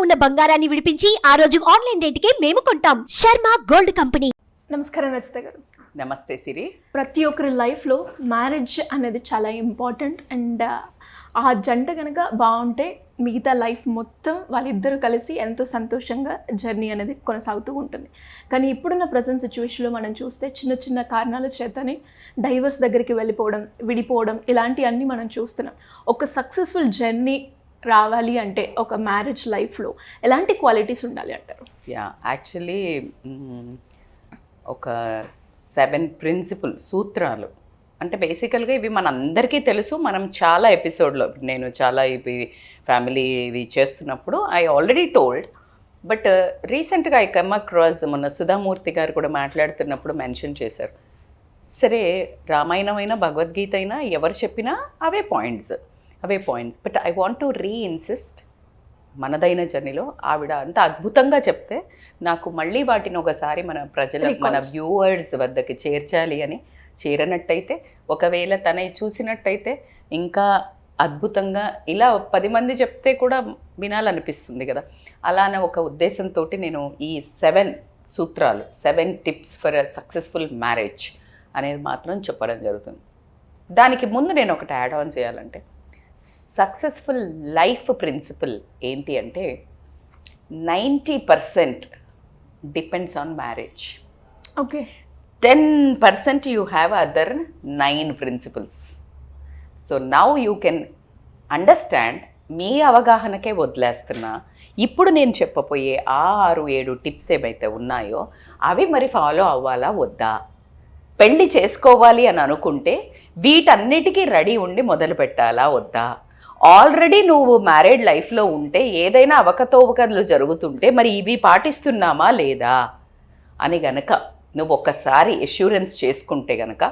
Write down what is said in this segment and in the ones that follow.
ఉన్న బంగారాన్ని విడిపించి ఆ రోజు ఆన్లైన్ రేటుకే మేము కొంటాం. Sharma gold company. నమస్కారం రచిత గారు. నమస్తే సిరి. ప్రతి ఒక్కరి లైఫ్లో మ్యారేజ్ అనేది చాలా ఇంపార్టెంట్ అండ్ ఆ జంట కనుక బాగుంటే మిగతా లైఫ్ మొత్తం వాళ్ళిద్దరూ కలిసి ఎంతో సంతోషంగా జర్నీ అనేది కొనసాగుతూ ఉంటుంది. కానీ ఇప్పుడున్న ప్రజెంట్ సిచ్యువేషన్లో మనం చూస్తే చిన్న చిన్న కారణాల చేతనే డైవర్స్ దగ్గరికి వెళ్ళిపోవడం, విడిపోవడం ఇలాంటివన్నీ మనం చూస్తున్నాం. ఒక సక్సెస్ఫుల్ జర్నీ రావాలి అంటే ఒక మ్యారేజ్ లైఫ్లో ఎలాంటి క్వాలిటీస్ ఉండాలి అంటారు? యాక్చువల్లీ ఒక 7 ప్రిన్సిపల్ సూత్రాలు అంటే బేసికల్గా ఇవి మనందరికీ తెలుసు. మనం చాలా ఎపిసోడ్లో నేను చాలా ఇవి ఫ్యామిలీ ఇవి చేస్తున్నప్పుడు ఐ ఆల్రెడీ టోల్డ్, బట్ రీసెంట్గా ఐ కమ్ అక్రాస్ మొన్న సుధామూర్తి గారు కూడా మాట్లాడుతున్నప్పుడు మెన్షన్ చేశారు. సరే, రామాయణం అయినా భగవద్గీత అయినా ఎవరు చెప్పినా అవే points. But I want to reinsist, మనదైన జర్నీలో ఆవిడ అంత అద్భుతంగా చెప్తే నాకు మళ్ళీ వాటిని ఒకసారి మన మన వ్యూవర్స్ వద్దకి చేర్చాలి అని. చేరనట్టయితే, ఒకవేళ తనని చూసినట్టయితే ఇంకా అద్భుతంగా ఇలా 10 మంది చెప్తే కూడా వినాలనిపిస్తుంది కదా. అలానే ఒక ఉద్దేశంతో నేను ఈ 7 సూత్రాలు, 7 tips for a successful marriage అనేది మాత్రం చెప్పడం జరుగుతుంది. దానికి ముందు నేను ఒకటి యాడ్ ఆన్ చేయాలంటే, సక్సెస్ఫుల్ లైఫ్ ప్రిన్సిపల్ ఏంటి అంటే 90% depends on marriage. Okay, 10% you have other 9 principles. So now you can understand. మీ అవగాహనకే వదిలేస్తున్నా. ఇప్పుడు నేను చెప్పబోయే 6-7 టిప్స్ ఏవైతే ఉన్నాయో అవి మరి ఫాలో అవ్వాలా వద్దా? పెళ్ళి చేసుకోవాలి అని అనుకుంటే వీటన్నిటికీ రెడీ ఉండి మొదలు పెట్టాలా వద్దా? ఆల్రెడీ నువ్వు మ్యారేడ్ లైఫ్లో ఉంటే ఏదైనా అవకతవకలు జరుగుతుంటే మరి ఇవి పాటిస్తున్నామా లేదా అని గనక నువ్వు ఒక్కసారి ఎష్యూరెన్స్ చేసుకుంటే గనక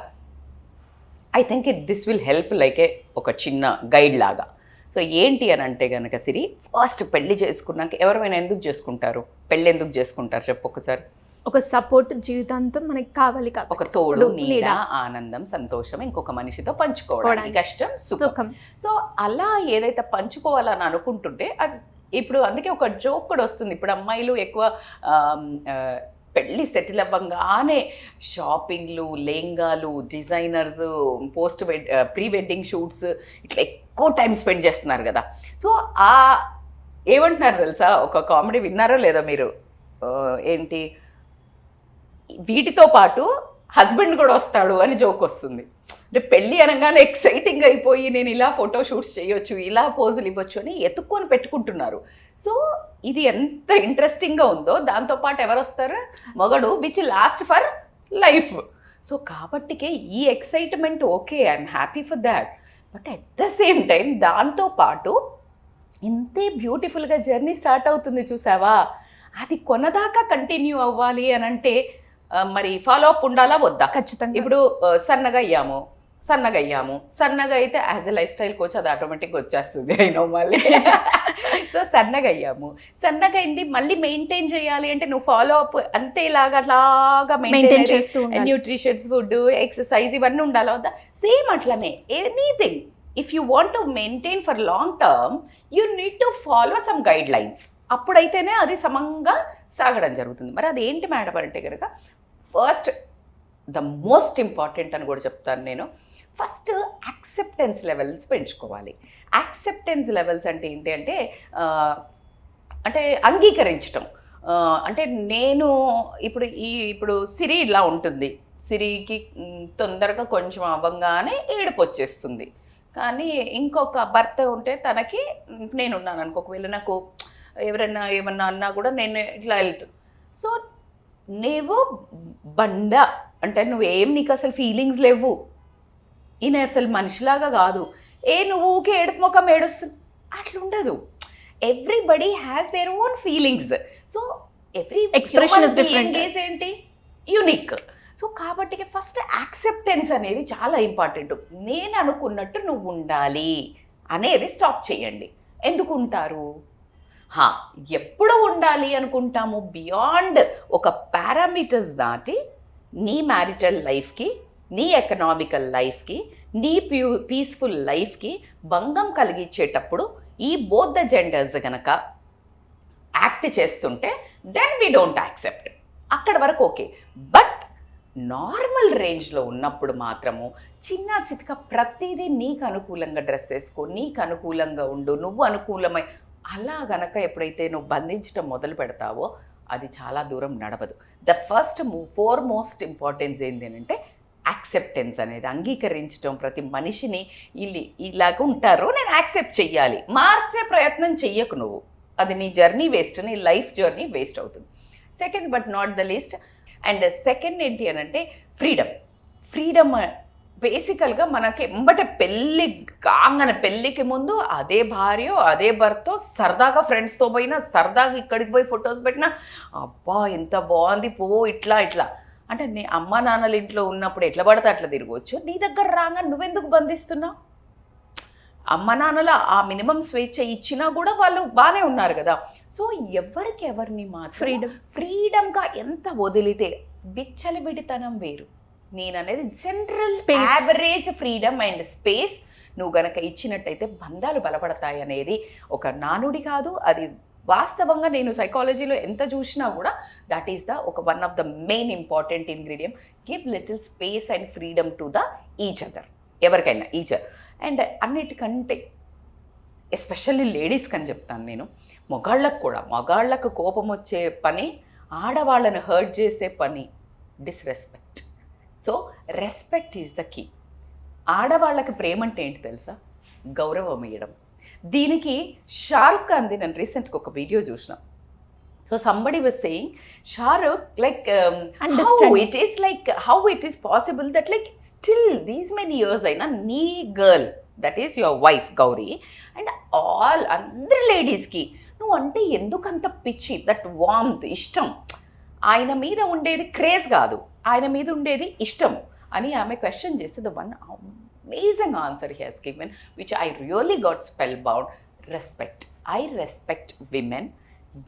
I think this will help like ఒక చిన్న గైడ్ లాగా. సో ఏంటి అని అంటే కనుక సిరి, ఫస్ట్ పెళ్లి చేసుకున్నాక ఎవరైనా ఎందుకు చేసుకుంటారు? పెళ్ళి ఎందుకు చేసుకుంటారు చెప్పు ఒకసారి. ఒక సపోర్ట్ జీవితాంతం మనకి కావాలి, ఒక తోడు, నీడ, ఆనందం, సంతోషం ఇంకొక మనిషితో పంచుకోవడానికి, కష్టం, సుఖం. సో అలా ఏదైతే పంచుకోవాలని అనుకుంటుంటే అది ఇప్పుడు అందుకే ఒక జోక్ కూడా వస్తుంది. ఇప్పుడు అమ్మాయిలు ఎక్కువ పెళ్ళి సెటిల్ అవ్వగానే షాపింగ్లు, లెహంగాలు, డిజైనర్స్, ప్రీ వెడ్డింగ్ షూట్స్ ఇట్లా ఎక్కువ టైం స్పెండ్ చేస్తున్నారు కదా. సో ఏమంటున్నారు తెలుసా, ఒక కామెడీ విన్నారో లేదో మీరు? ఏంటి, వీటితో పాటు హస్బెండ్ కూడా వస్తాడు అని జోక్ వస్తుంది. అంటే పెళ్ళి అనగానే ఎక్సైటింగ్ అయిపోయి నేను ఇలా ఫోటో షూట్స్ చేయొచ్చు, ఇలా పోజులు ఇవ్వచ్చు అని ఎత్తుక్కొని పెట్టుకుంటున్నారు. సో ఇది ఎంత ఇంట్రెస్టింగ్గా ఉందో, దాంతోపాటు ఎవరు వస్తారు? మొగడు, which last for life. So కాబట్టికే ఈ excitement okay, I'm happy for that. But at the same time దాంతోపాటు ఇంతే బ్యూటిఫుల్గా జర్నీ స్టార్ట్ అవుతుంది చూసావా, అది కొనదాకా కంటిన్యూ అవ్వాలి అని అంటే మరి ఫాలో అప్ ఉండాలా వద్దా? ఖచ్చితంగా. ఇప్పుడు సన్నగా అయితే as a life style coach అది ఆటోమేటిక్గా వచ్చేస్తుంది అయినా మళ్ళీ. సో సన్నగా అయింది మళ్ళీ మెయింటైన్ చేయాలి అంటే నువ్వు ఫాలో అప్ అంతే అలాగా మెయింటైన్ చేస్తూ, న్యూట్రిషన్స్, ఫుడ్, ఎక్సర్సైజ్ ఇవన్నీ ఉండాలా వద్దా? సేమ్ అట్లనే anything, if you want to maintain for long term you need to follow some guidelines. అప్పుడైతేనే అది సమంగా సాగడం జరుగుతుంది. మరి అది ఏంటి మేడం అంటే కనుక, ఫస్ట్ ద మోస్ట్ ఇంపార్టెంట్ అని కూడా చెప్తాను నేను. ఫస్ట్ యాక్సెప్టెన్స్ లెవెల్స్ పెంచుకోవాలి. యాక్సెప్టెన్స్ లెవెల్స్ అంటే ఏంటి అంటే అంటే అంగీకరించటం. అంటే నేను ఇప్పుడు సిరి ఇలా ఉంటుంది, సిరికి తొందరగా కొంచెం అవ్వగానే ఏడుపు వచ్చేస్తుంది. కానీ ఇంకొక భర్త ఉంటే తనకి, నేనున్నాను అనుకో, ఒకవేళ నాకు ఎవరైనా ఏమన్నా అన్నా కూడా నేను ఇట్లా వెళ్తాను. సో నువ్వు బండ అంటే నువ్వేం, నీకు అసలు ఫీలింగ్స్ లేవు, ఈయన అసలు మనిషిలాగా కాదు, నువ్వు ఊకే ఏడుపు ముఖం ఏడుస్తుంది అట్లా ఉండదు. Everybody has their own feelings. So every expression is different, ఏంటి యూనిక్. సో కాబట్టి ఫస్ట్ యాక్సెప్టెన్స్ అనేది చాలా ఇంపార్టెంట్. నేను అనుకున్నట్టు నువ్వు ఉండాలి అనేది స్టాప్ చేయండి. ఎందుకు ఉంటారు? ఎప్పుడు ఉండాలి అనుకుంటాము? బియాండ్ ఒక పారామీటర్స్ దాటి నీ మ్యారిటల్ లైఫ్కి, నీ ఎకనామికల్ లైఫ్కి, నీ పీస్ఫుల్ లైఫ్కి భంగం కలిగించేటప్పుడు ఈ బోత్ ద జెండర్స్ కనుక యాక్ట్ చేస్తుంటే దెన్ వీ డోంట్ యాక్సెప్ట్, అక్కడ వరకు ఓకే. బట్ నార్మల్ రేంజ్లో ఉన్నప్పుడు మాత్రము చిన్న చితక ప్రతిదీ నీకు అనుకూలంగా డ్రెస్ వేసుకో, నీకు అనుకూలంగా ఉండు, నువ్వు అనుకూలమై అలా గనక ఎప్పుడైతే నువ్వు బంధించడం మొదలు పెడతావో అది చాలా దూరం నడవదు. ద ఫస్ట్ ఫోర్మోస్ట్ ఇంపార్టెన్స్ ఏంటి అంటే యాక్సెప్టెన్స్ అనేది, అంగీకరించడం. ప్రతి మనిషిని ఇలాగ ఉంటారో నేను యాక్సెప్ట్ చెయ్యాలి, మార్చే ప్రయత్నం చెయ్యకు నువ్వు, అది నీ జర్నీ వేస్ట్, నీ లైఫ్ జర్నీ వేస్ట్ అవుతుంది. Second but not the least, and second ఏంటి అని అంటే ఫ్రీడమ్ బేసికల్గా మనకి ఎంబట పెళ్ళి కాగానే పెళ్ళికి ముందు అదే భార్య అదే భర్త సరదాగా ఫ్రెండ్స్తో పోయినా, సరదాగా ఇక్కడికి పోయి ఫొటోస్ పెట్టినా, అబ్బా ఎంత బాగుంది పో ఇట్లా అంటే నీ అమ్మ నాన్నల ఇంట్లో ఉన్నప్పుడు ఎట్లా పడితే అట్లా తిరగవచ్చు, నీ దగ్గర రాగా నువ్వెందుకు బంధిస్తున్నావు? అమ్మ నాన్నల ఆ మినిమం స్వేచ్ఛ ఇచ్చినా కూడా వాళ్ళు బాగానే ఉన్నారు కదా. సో ఎవరిని మాత్రం ఫ్రీడమ్గా ఎంత వదిలితే, విచ్చలవిడితనం వేరు, నేను అనేది general average freedom and space నువ్వు గనక ఇచ్చినట్టయితే బంధాలు బలపడతాయి అనేది ఒక నానుడి కాదు, అది వాస్తవంగా నేను సైకాలజీలో ఎంత చూసినా కూడా that is the one of the main important ingredient. Give little space and freedom to the each other, ఎవరికైనా ఈచ్. అండ్ అన్నిటికంటే ఎస్పెషల్లీ లేడీస్కి అని చెప్తాను నేను, మగాళ్ళకు కోపం వచ్చే పని, ఆడవాళ్ళని హర్ట్ చేసే పని disrespect. So respect is the key. ఆడవాళ్ళకి ప్రేమ అంటే ఏంటి తెలుసా? గౌరవం ఇవ్వడం. దీనికి షారుఖ్ ఖాన్ది నేను రీసెంట్గా ఒక వీడియో చూసిన. So somebody was saying Shahrukh like how it is possible that like still these many years అయినా నీ girl that is your wife Gauri and all అందరి లేడీస్కి నువ్వు అంటే ఎందుకంత పిచ్చి, దట్ వార్మ్త్, ఇష్టం, ఆయన మీద ఉండేది క్రేజ్ కాదు, ఆయన మీద ఉండేది ఇష్టం అని ఆమె క్వశ్చన్ చేస్తే the one amazing answer he has given which I really got spell bound. Respect. I respect women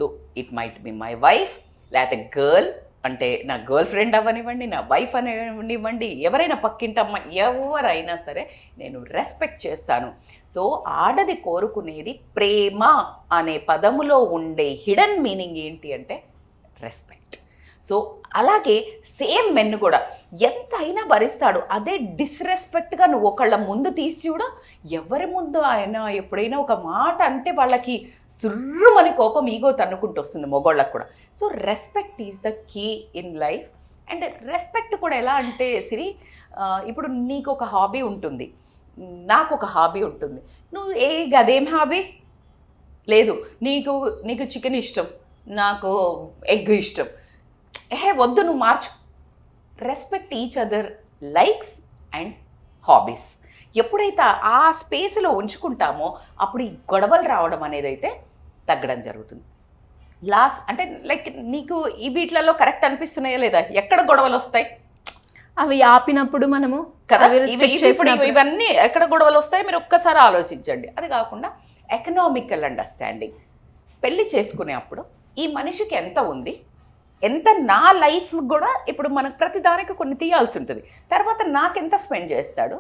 though it might be my wife, లేకపోతే గర్ల్ అంటే నా గర్ల్ ఫ్రెండ్ అవ్వనివ్వండి, నా వైఫ్ అనివ్వండి, ఎవరైనా పక్కింటమ్మ ఎవరైనా సరే నేను రెస్పెక్ట్ చేస్తాను. సో ఆడది కోరుకునేది ప్రేమ అనే పదములో ఉండే హిడెన్ మీనింగ్ ఏంటి అంటే రెస్పెక్ట్. సో అలాగే సేమ్ మెన్ కూడా ఎంత అయినా భరిస్తాడు, అదే డిస్రెస్పెక్ట్గా నువ్వు ఒకళ్ళ ముందు తీసి చూడ, ఎవరి ముందు ఆయన ఎప్పుడైనా ఒక మాట అంటే వాళ్ళకి సుర్రుమని కోపం ఈగో తన్నుకుంటూ వస్తుంది మొగోళ్ళకు కూడా. So respect is the key in life. And respect కూడా ఎలా అంటే సిరి, ఇప్పుడు నీకు ఒక హాబీ ఉంటుంది, నాకు ఒక హాబీ ఉంటుంది, నువ్వు అదేం హాబీ లేదు, నీకు చికెన్ ఇష్టం, నాకు ఎగ్ ఇష్టం, వద్దు నువ్వు మార్చు. Respect each other likes and hobbies. ఎప్పుడైతే ఆ స్పేస్లో ఉంచుకుంటామో అప్పుడు ఈ గొడవలు రావడం అనేది అయితే తగ్గడం జరుగుతుంది. లాస్ట్ అంటే లైక్ నీకు ఈ వీటిలలో కరెక్ట్ అనిపిస్తున్నాయా లేదా? ఎక్కడ గొడవలు వస్తాయి? అవి ఆపినప్పుడు మనము కదా, ఇవన్నీ ఎక్కడ గొడవలు వస్తాయి మీరు ఒక్కసారి ఆలోచించండి. అది కాకుండా ఎకనామికల్ అండర్స్టాండింగ్. పెళ్లి చేసుకునే అప్పుడు ఈ మనిషికి ఎంత ఉంది, ఎంత నా లైఫ్ కూడా ఇప్పుడు మనకు ప్రతి దానికి కొన్ని తీయాల్సి ఉంటుంది, తర్వాత నాకెంత స్పెండ్ చేస్తాడు,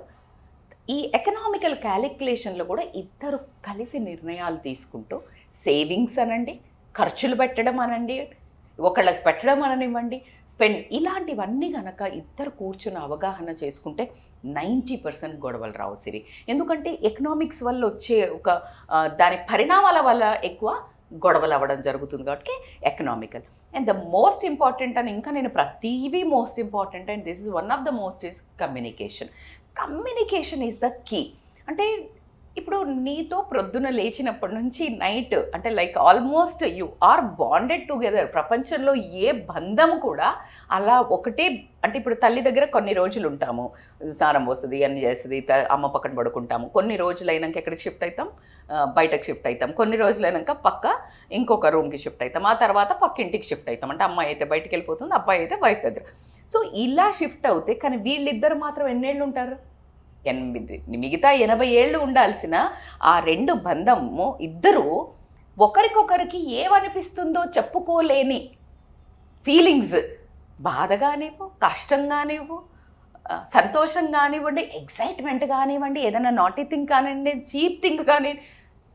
ఈ ఎకనామికల్ క్యాలిక్యులేషన్లో కూడా ఇద్దరు కలిసి నిర్ణయాలు తీసుకుంటూ సేవింగ్స్ అనండి, ఖర్చులు పెట్టడం అనండి, ఒకళ్ళకి పెట్టడం అననివ్వండి, స్పెండ్, ఇలాంటివన్నీ కనుక ఇద్దరు కూర్చుని అవగాహన చేసుకుంటే 90% గొడవలు రావు సిరి. ఎందుకంటే ఎకనామిక్స్ వల్ల వచ్చే దాని పరిణామాల వల్ల ఎక్కువ గొడవలు అవ్వడం జరుగుతుంది కాబట్టి economical. And the most important అని ఇంకా నేను ప్రతివీ most important and this is one of the most is communication. Communication is the key. అంటే ఇప్పుడు నీతో ప్రొద్దున లేచినప్పటి నుంచి నైట్ అంటే like almost you are bonded together. ప్రపంచంలో ఏ బంధం కూడా అలా ఒకటే అంటే ఇప్పుడు తల్లి దగ్గర కొన్ని రోజులు ఉంటాము, స్నానం పోస్తుంది అన్ని చేస్తుంది, అమ్మ పక్కన పడుకుంటాము, కొన్ని రోజులు అయినాక ఎక్కడికి షిఫ్ట్ అవుతాం, బయటకు షిఫ్ట్ అవుతాం, కొన్ని రోజులు అయినాక పక్క ఇంకొక రూమ్కి షిఫ్ట్ అవుతాం, ఆ తర్వాత పక్క ఇంటికి షిఫ్ట్ అవుతాం. అంటే అమ్మాయి అయితే బయటికి వెళ్ళిపోతుంది, అబ్బాయి అయితే వైఫ్ దగ్గర. సో ఇలా షిఫ్ట్ అవుతే కానీ వీళ్ళిద్దరు మాత్రం ఎన్నేళ్ళు ఉంటారు? 8. మిగతా 80 ఏళ్ళు ఉండాల్సిన ఆ రెండు బంధము ఇద్దరు ఒకరికొకరికి ఏమనిపిస్తుందో చెప్పుకోలేని ఫీలింగ్స్, బాధగానేవో, కష్టంగానేవో, సంతోషం కానివ్వండి, ఎక్సైట్మెంట్ కానివ్వండి, ఏదైనా నాటీ థింగ్ కానివ్వండి, చీప్ థింగ్ కానివ్వండి,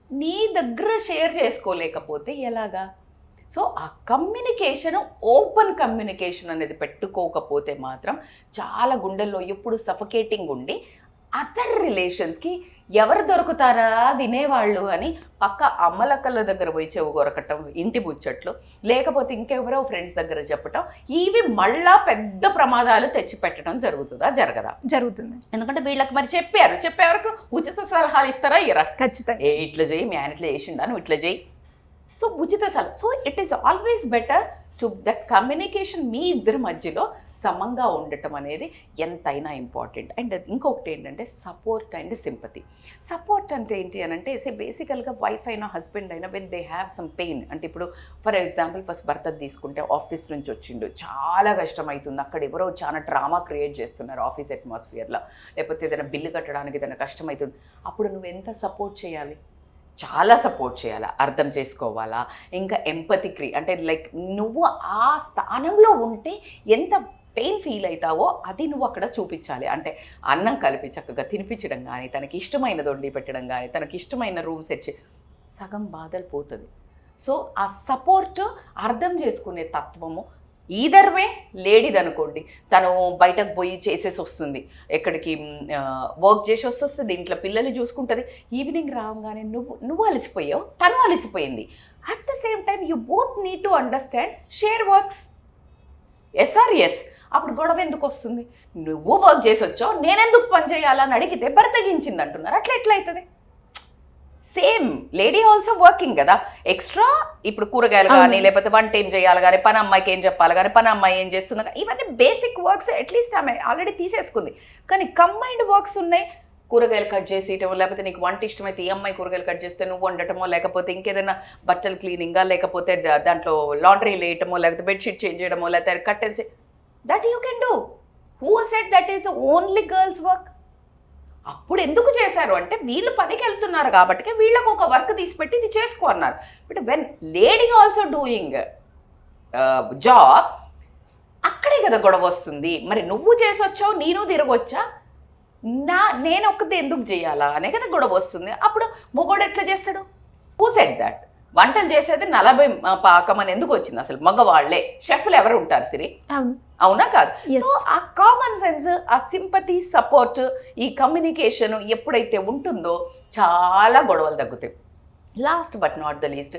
నీ దగ్గర షేర్ చేసుకోలేకపోతే ఎలాగా? సో ఆ కమ్యూనికేషన్, ఓపెన్ కమ్యూనికేషన్ అనేది పెట్టుకోకపోతే మాత్రం చాలా గుండెల్లో ఎప్పుడు సఫకేటింగ్ ఉండి అదర్ రిలేషన్స్కి ఎవరు దొరుకుతారా వినేవాళ్ళు అని పక్క అమ్మలక్కల దగ్గర పోయి చెవు కొరకటం, ఇంటి ముచ్చట్లు, లేకపోతే ఇంకెవరో ఫ్రెండ్స్ దగ్గర చెప్పటం, ఇవి మళ్ళా పెద్ద ప్రమాదాలు తెచ్చిపెట్టడం జరుగుతుందా జరగదా? జరుగుతుంది. ఎందుకంటే వీళ్ళకి మరి చెప్పే వరకు ఉచిత సలహాలు ఇస్తారా ఇరా? ఖచ్చితంగా. ఇట్లా చేయి, మీ ఆయన ఇట్లా చేసిండా, నువ్వు ఇట్లా చేయి. సో ఉచిత సలహా. So it is always better to that communication మీ ఇద్దరి మధ్యలో సమంగా ఉండటం అనేది ఎంతైనా ఇంపార్టెంట్. అండ్ ఇంకొకటి ఏంటంటే సపోర్ట్ అండ్ సింపతి. సపోర్ట్ అంటే ఏంటి అని అంటే బేసికల్గా వైఫ్ అయినా హస్బెండ్ అయినా when they have some pain, అంటే ఇప్పుడు ఫర్ ఎగ్జాంపుల్ ఫస్ట్ భర్త తీసుకుంటే ఆఫీస్ నుంచి వచ్చిండు, చాలా కష్టమవుతుంది, అక్కడ ఎవరో చాలా డ్రామా క్రియేట్ చేస్తున్నారు ఆఫీస్ అట్మాస్ఫియర్లో, లేకపోతే ఏదైనా బిల్లు కట్టడానికి ఏదైనా కష్టమవుతుంది, అప్పుడు నువ్వు ఎంత సపోర్ట్ చేయాలి? చాలా సపోర్ట్ చేయాలా, అర్థం చేసుకోవాలా, ఇంకా ఎంపతి అంటే లైక్ నువ్వు ఆ స్థానంలో ఉంటే ఎంత పెయిన్ ఫీల్ అవుతావో అది నువ్వు అక్కడ చూపించాలి. అంటే అన్నం కలిపి చక్కగా తినిపించడం కానీ, తనకి ఇష్టమైనది వండి పెట్టడం కానీ, తనకి ఇష్టమైన రూమ్ సెట్ సగం బాధలు పోతుంది. సో ఆ సపోర్ట్, అర్థం చేసుకునే తత్వము ఈదర్ వే. లేడీది అనుకోండి, తను బయటకు పోయి చేసేసి వస్తుంది, ఎక్కడికి వర్క్ చేసి వస్తుంది, ఇంట్లో పిల్లలు చూసుకుంటుంది, ఈవినింగ్ రాగానే నువ్వు అలసిపోయావు, తను అలసిపోయింది. At the same time you both need to understand, share works. S R S. అప్పుడు గొడవ ఎందుకు వస్తుంది? నువ్వు వర్క్ చేసి వచ్చావు, నేనెందుకు పని చేయాలని అడిగితే బర్తగించింది అంటున్నారు. అట్లా ఎట్లా అవుతుంది? సేమ్ లేడీ ఆల్సో వర్కింగ్ కదా, ఎక్స్ట్రా ఇప్పుడు కూరగాయలు కానీ, లేకపోతే వంట ఏం చేయాలి కానీ, పని అమ్మాయికి ఏం చెప్పాలి కానీ, పని అమ్మాయి ఏం చేస్తుంది, ఇవన్నీ బేసిక్ వర్క్స్ అట్లీస్ట్ ఆమె ఆల్రెడీ తీసేసుకుంది. కానీ కంబైన్డ్ వర్క్స్ ఉన్నాయి, కూరగాయలు కట్ చేసేయటమో, లేకపోతే నీకు వంట ఇష్టమైతే ఈ అమ్మాయి కూరగాయలు కట్ చేస్తే నువ్వు వండటమో, లేకపోతే ఇంకేదైనా బట్టలు క్లీనింగా, లేకపోతే దాంట్లో లాండ్రీ వేయటమో, లేకపోతే బెడ్షీట్ చేంజ్ చేయడమో, లేకపోతే curtains, that you can do. Who said that is only girls work? అప్పుడు ఎందుకు చేశారు అంటే వీళ్ళు పనికి వెళ్తున్నారు కాబట్టి వీళ్ళకు ఒక వర్క్ తీసిపెట్టి ఇది చేసుకో అన్నారు. But when lady also doing job, అక్కడే కదా గొడవ వస్తుంది. మరి నువ్వు చేసి వచ్చావు, నేను తిరగొచ్చా, నేను ఒక్కది ఎందుకు చేయాలా అనే కదా గొడవ వస్తుంది. అప్పుడు మొగోడు ఎట్లా చేస్తాడు? Who said that? వంటలు చేసేది 40 పాకం అని ఎందుకు వచ్చింది? అసలు మగవాళ్లే షెఫ్లు ఎవరు ఉంటారు సిరి? అవునా కాదు? సో ఆ కామన్ సెన్స్, ఆ సింపతి, సపోర్ట్, ఈ కమ్యూనికేషన్ ఎప్పుడైతే ఉంటుందో చాలా గొడవలు తగ్గుతాయి. Last but not the least,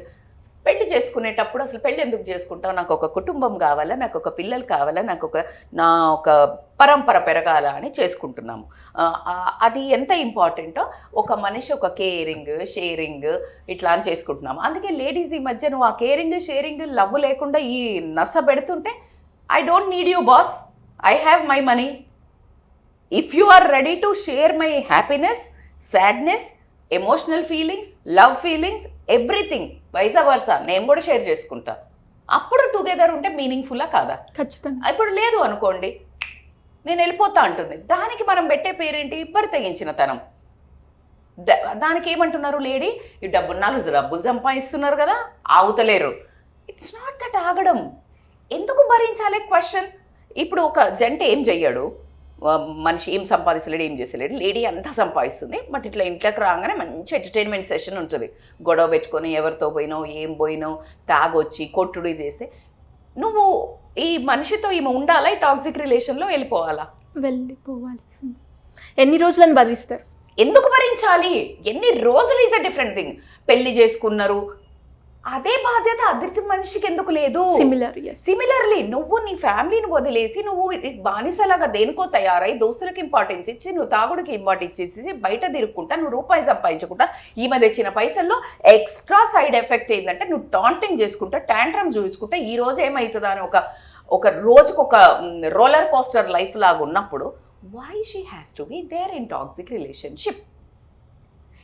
పెళ్లి చేసుకునేటప్పుడు అసలు పెళ్ళి ఎందుకు చేసుకుంటావు? నాకు ఒక కుటుంబం కావాలా, నాకు ఒక పిల్లలు కావాలా, నా ఒక పరంపర పెరగాల అని చేసుకుంటున్నాము. అది ఎంత ఇంపార్టెంటో ఒక మనిషి ఒక కేరింగ్, షేరింగ్ ఇట్లా అని చేసుకుంటున్నాము. అందుకే లేడీస్ ఈ మధ్య నువ్వు ఆ కేరింగ్, షేరింగ్, లవ్ లేకుండా ఈ నస పెడుతుంటే, I don't need you boss, I have my money. If you are ready to share my happiness, sadness, emotional feelings, love feelings, everything, vice versa నేను కూడా షేర్ చేసుకుంటా. అప్పుడు టుగెదర్ ఉంటే మీనింగ్ఫుల్లా కాదా? ఖచ్చితంగా. ఇప్పుడు లేదు అనుకోండి, నేను వెళ్ళిపోతా అంటుంది. దానికి మనం పెట్టే పేరేంటి? బరితెగించిన తనం. దానికి ఏమంటున్నారు లేడీ? ఈ డబ్బులు సంపాదిస్తున్నారు కదా, ఆగుతలేరు. ఇట్స్ నాట్ దట్ ఆగడం. ఎందుకు భరించాలి? క్వశ్చన్. ఇప్పుడు ఒక జంట ఏం చెయ్యడు, మనిషి ఏం సంపాదిస్తలేడు, ఏం చేసలేడు, లేడీ అంతా సంపాదిస్తుంది, బట్ ఇట్లా ఇంట్లోకి రాగానే మంచి ఎంటర్టైన్మెంట్ సెషన్ ఉంటుంది. గొడవ పెట్టుకొని ఎవరితో పోయినావు, ఏం పోయినావు, తాగొచ్చి కొట్టుడు చేస్తే నువ్వు ఈ మనిషితో ఈమె ఉండాలా? ఈ టాక్సిక్ రిలేషన్లో వెళ్ళిపోవాలా? వెళ్ళిపోవాల్సింది. ఎన్ని రోజులను భరిస్తారు? ఎందుకు భరించాలి? ఎన్ని రోజులు ఈజ్ అ డిఫరెంట్ థింగ్. పెళ్లి చేసుకున్నారు, అదే బాధ్యత అద్దరికి మనిషికి ఎందుకు లేదు? సిమిలర్లీ నువ్వు నీ ఫ్యామిలీని వదిలేసి నువ్వు బానిసలాగా దేనికో తయారై దోస్తులకు ఇంపార్టెన్స్ ఇచ్చి, నువ్వు తాగుడికి ఇంపార్టెన్స్ ఇచ్చేసి బయట తిరుగుకుంటా, నువ్వు రూపాయి సంపాదించుకుంటా, ఈమె తెచ్చిన పైసల్లో ఎక్స్ట్రా సైడ్ ఎఫెక్ట్ ఏంటంటే నువ్వు టాంటింగ్ చేసుకుంటా, ట్యాంట్రమ్ చూపించుకుంటా, ఈ రోజు ఏమవుతుందా అని ఒక రోజుకు ఒక రోలర్ కోస్టర్ లైఫ్ లాగా ఉన్నప్పుడు, why she has to be there in toxic relationship?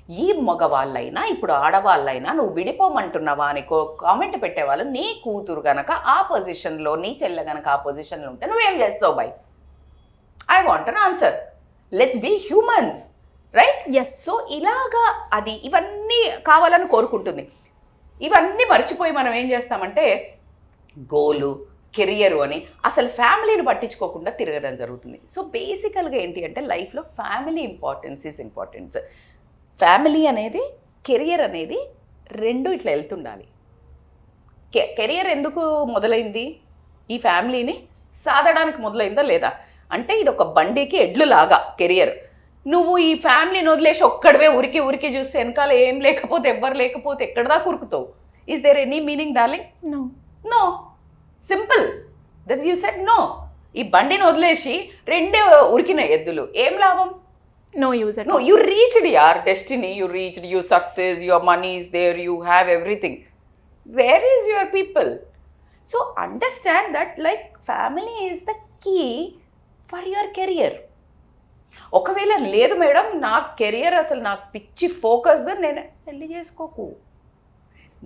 ఈ మగవాళ్ళైనా ఇప్పుడు ఆడవాళ్ళైనా నువ్వు విడిపోమంటున్నావా అని కామెంట్ పెట్టేవాళ్ళు, నీ కూతురు కనుక ఆ పొజిషన్లో, నీ చెల్లె కనుక ఆ పొజిషన్లో ఉంటే నువ్వేం చేస్తావు బై? I want an answer. Let's be humans, right? Yes. So ఇలాగా అది ఇవన్నీ కావాలని కోరుకుంటుంది. ఇవన్నీ మర్చిపోయి మనం ఏం చేస్తామంటే గోలు, కెరియరు అని అసలు ఫ్యామిలీని పట్టించుకోకుండా తిరగడం జరుగుతుంది. సో బేసికల్గా ఏంటి అంటే లైఫ్లో family importance is importance. Family అనేది, కెరియర్ అనేది రెండు ఇట్లా వెళ్తుండాలి. కెరియర్ ఎందుకు మొదలైంది? ఈ ఫ్యామిలీని సాధడానికి మొదలైందా లేదా? అంటే ఇది ఒక బండికి ఎడ్లు లాగా కెరియర్. నువ్వు ఈ ఫ్యామిలీని వదిలేసి ఒక్కడవే ఉరికి చూస్తే వెనకాల ఏం లేకపోతే ఎవ్వరు లేకపోతే ఎక్కడ దాకా ఉరుకుతావు? Is there any meaning darling? No. Simple. That you said no. ఈ బండిని వదిలేసి రెండే ఉరికిన ఎద్దులు, ఏం లాభం? No use. No, you reached your destiny, you reached your success, your money is there, you have everything. Where is your people? So understand that like family is the key for your career. ఒకవేళ లేదు madam నా career అసలు నాకు పిచ్చి focus, నేను పెళ్లి చేసుకోకు.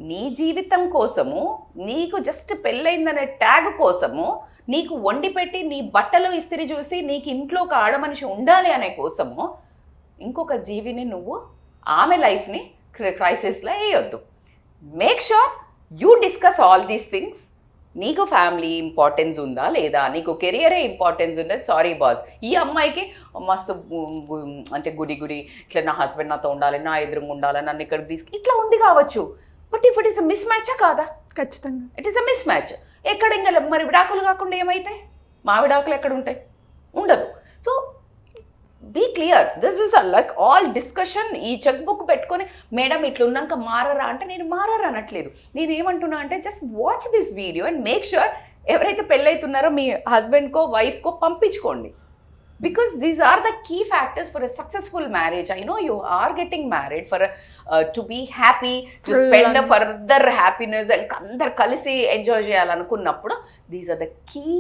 నీ జీవితం కోసము, నీకు జస్ట్ పెళ్ళయిందనే ట్యాగ్ కోసము, నీకు వండి పెట్టి నీ బట్టలు ఇస్త్రీ చూసి నీకు ఇంట్లో ఒక ఆడమనిషి ఉండాలి అనే కోసము ఇంకొక జీవిని నువ్వు ఆమె లైఫ్ని క్రైసిస్లో వేయొద్దు. Make sure you discuss all these things. నీకు ఫ్యామిలీ ఇంపార్టెన్స్ ఉందా లేదా, నీకు కెరియరే ఇంపార్టెన్స్ ఉందా? సారీ బాస్, ఈ అమ్మాయికి మస్తు అంటే గుడి ఇట్లా నా హస్బెండ్ నాతో ఉండాలి, నా ఎదురుగా ఉండాలి, నన్ను ఇక్కడ ఇట్లా ఉంది కావచ్చు. But if it is a miss మ్యాచా కాదా? ఖచ్చితంగా it is a mismatch. ఎక్కడ ఇంకా మరి విడాకులు కాకుండా ఏమైతాయి? మా విడాకులు ఎక్కడ ఉంటాయి? ఉండదు. So be clear. This is like all discussion. ఈ చెక్ బుక్ పెట్టుకొని మేడం ఇట్లున్నాక మారరా అంటే నేను మారరా అనట్లేదు. నేను ఏమంటున్నా అంటే just watch this video and make sure ఎవరైతే పెళ్ళైతున్నారో మీ హస్బెండ్కో వైఫ్కో పంపించుకోండి. Because these are the key factors for a successful marriage. I know you are getting married for to be happy, to spend a further happiness and అందరు కలిసి enjoy చేయాలనుకున్నప్పుడు these are the key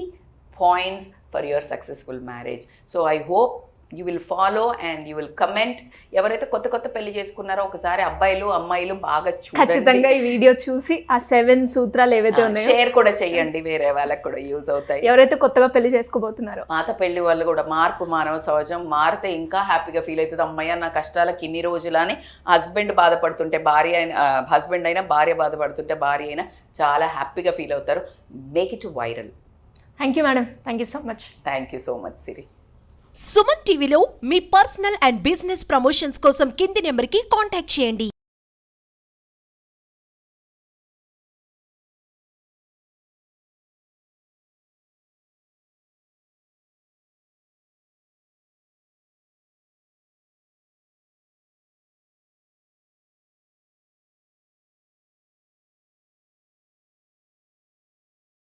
points for your successful marriage. So I hope you will follow and you will comment. ఎవరైతే కొత్త పెళ్లి చేసుకున్నారో ఒకసారి అబ్బాయిలు అమ్మాయిలు బాగా చూడండి. ఖచ్చితంగా ఈ వీడియో చూసి ఆ 7 సూత్రాలు ఏవైతే ఉన్నాయో షేర్ కూడా చేయండి, వేరే వాళ్ళకి కూడా యూజ్ అవుతాయి. ఎవరైతే కొత్తగా పెళ్లి చేసుకోబోతున్నారో పాత పెళ్లి వాళ్ళు కూడా మార్పు మానవ సహజం, మారితే ఇంకా హ్యాపీగా ఫీల్ అవుతుంది. అమ్మయ్య నా కష్టాలకి ఇన్ని రోజులు అని హస్బెండ్ బాధపడుతుంటే భార్య అయినా, హస్బెండ్ అయినా భార్య బాధపడుతుంటే భార్య అయినా చాలా హ్యాపీగా ఫీల్ అవుతారు. Make it viral. Thank you madam. Thank you so much. Thank you so much Siri. Suman టీవీలో మీ పర్సనల్ అండ్ బిజినెస్ ప్రమోషన్స్ కోసం కింది నెంబర్కి కాంటాక్ట్ చేయండి.